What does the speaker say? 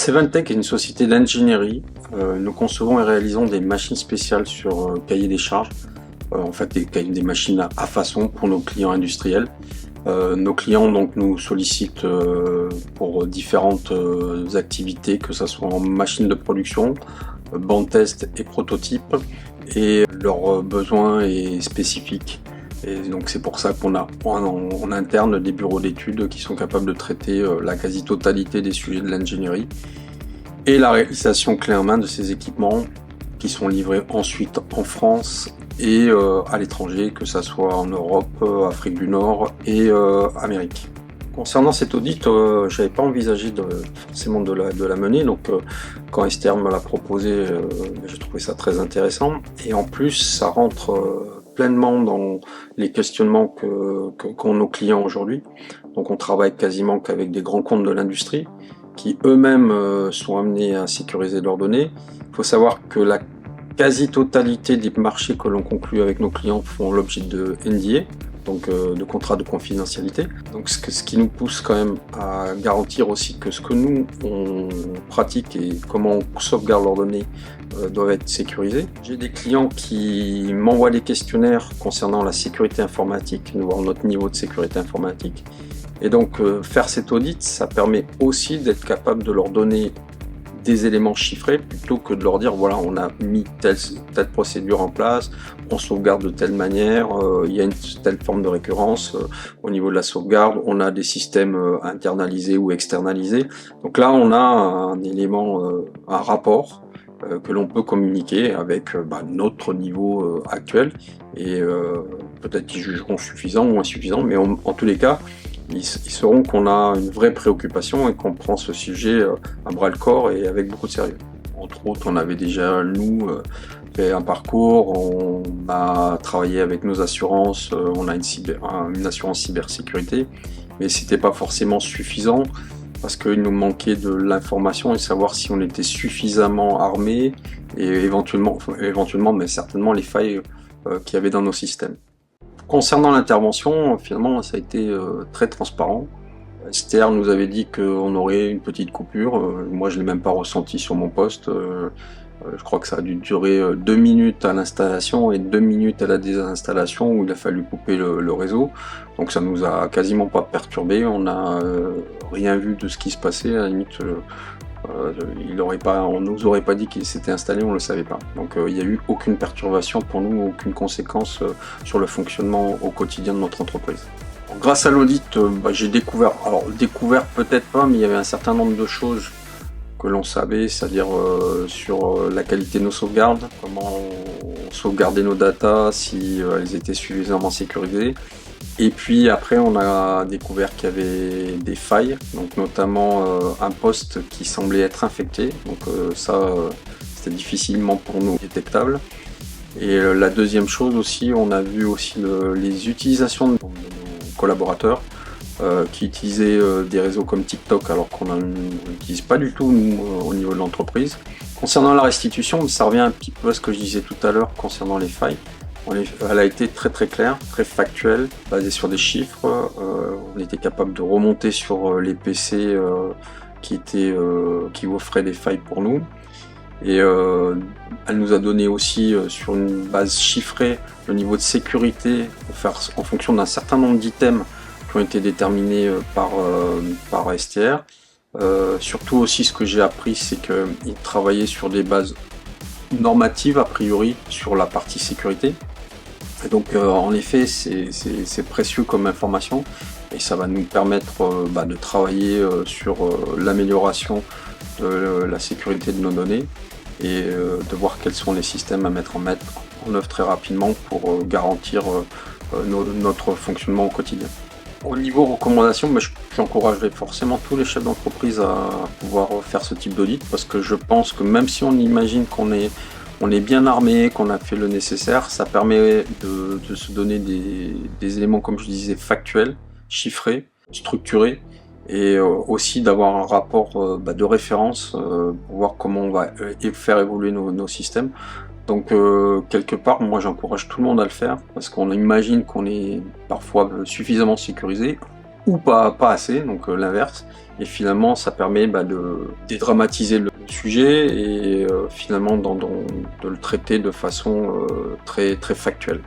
Seventech est une société d'ingénierie. Nous concevons et réalisons des machines spéciales sur cahier des charges. En fait, des machines à façon pour nos clients industriels. Nos clients donc nous sollicitent pour différentes activités, que ce soit en machine de production, banc test et prototype, et leurs besoins est spécifique. Et donc c'est pour ça qu'on a en interne des bureaux d'études qui sont capables de traiter la quasi-totalité des sujets de l'ingénierie et la réalisation clé en main de ces équipements qui sont livrés ensuite en France et à l'étranger, que ce soit en Europe, Afrique du Nord et Amérique. Concernant cet audit, j'avais pas envisagé forcément de la mener, donc quand Esther me l'a proposé, j'ai trouvé ça très intéressant, et en plus ça rentre pleinement dans les questionnements qu'ont nos clients aujourd'hui. Donc on travaille quasiment qu'avec des grands comptes de l'industrie qui eux-mêmes sont amenés à sécuriser leurs données. Il faut savoir que la quasi-totalité des marchés que l'on conclut avec nos clients font l'objet de NDA, donc de contrats de confidentialité. Donc ce qui nous pousse quand même à garantir aussi que ce que nous on pratique et comment on sauvegarde leurs données doivent être sécurisés. J'ai des clients qui m'envoient des questionnaires concernant la sécurité informatique, nous voir notre niveau de sécurité informatique. Et donc faire cet audit, ça permet aussi d'être capable de leur donner des éléments chiffrés plutôt que de leur dire voilà, on a mis telle procédure en place, on sauvegarde de telle manière, il y a une telle forme de récurrence au niveau de la sauvegarde, on a des systèmes internalisés ou externalisés. Donc là on a un élément, un rapport que l'on peut communiquer avec notre niveau actuel, et peut-être qu'ils jugeront suffisant ou insuffisant, mais en tous les cas ils sauront qu'on a une vraie préoccupation et qu'on prend ce sujet à bras le corps et avec beaucoup de sérieux. Entre autres, on avait déjà, nous, fait un parcours, on a travaillé avec nos assurances, on a une assurance cybersécurité, mais c'était pas forcément suffisant parce qu'il nous manquait de l'information et savoir si on était suffisamment armé et éventuellement, mais certainement les failles qu'il y avait dans nos systèmes. Concernant l'intervention, finalement, ça a été très transparent. Esther nous avait dit qu'on aurait une petite coupure. Moi, je ne l'ai même pas ressenti sur mon poste. Je crois que ça a dû durer 2 minutes à l'installation et 2 minutes à la désinstallation où il a fallu couper le réseau. Donc ça nous a quasiment pas perturbé. On n'a rien vu de ce qui se passait. À la limite, on nous aurait pas dit qu'il s'était installé, on le savait pas. Donc il n'y a eu aucune perturbation pour nous, aucune conséquence sur le fonctionnement au quotidien de notre entreprise. Donc, grâce à l'audit, j'ai découvert peut-être pas, mais il y avait un certain nombre de choses que l'on savait, c'est-à-dire sur la qualité de nos sauvegardes, comment on sauvegardait nos datas, si elles étaient suffisamment sécurisées. Et puis après on a découvert qu'il y avait des failles, donc notamment un poste qui semblait être infecté, donc c'était difficilement pour nous détectable. Et la deuxième chose aussi, on a vu aussi les utilisations de nos collaborateurs qui utilisaient des réseaux comme TikTok alors qu'on n'utilise pas du tout nous, au niveau de l'entreprise. Concernant la restitution, ça revient un petit peu à ce que je disais tout à l'heure concernant les failles. Elle a été très très claire, très factuelle, basée sur des chiffres. On était capable de remonter sur les PC qui offraient des failles pour nous. Et elle nous a donné aussi sur une base chiffrée le niveau de sécurité en fonction d'un certain nombre d'items qui ont été déterminés par STR. Surtout aussi ce que j'ai appris, c'est qu'ils travaillaient sur des bases normatives a priori sur la partie sécurité. Et donc en effet c'est précieux comme information et ça va nous permettre de travailler sur l'amélioration de la sécurité de nos données et de voir quels sont les systèmes à mettre en œuvre très rapidement pour garantir notre fonctionnement au quotidien. Au niveau recommandations, j'encouragerais forcément tous les chefs d'entreprise à pouvoir faire ce type d'audit parce que je pense que même si on imagine qu'on est bien armé, qu'on a fait le nécessaire, ça permet de se donner des éléments, comme je disais, factuels, chiffrés, structurés, et aussi d'avoir un rapport de référence pour voir comment on va faire évoluer nos systèmes. Donc quelque part, moi j'encourage tout le monde à le faire, parce qu'on imagine qu'on est parfois suffisamment sécurisé. ou pas assez, donc l'inverse. Et finalement, ça permet de dédramatiser le sujet et finalement de le traiter de façon très, très factuelle.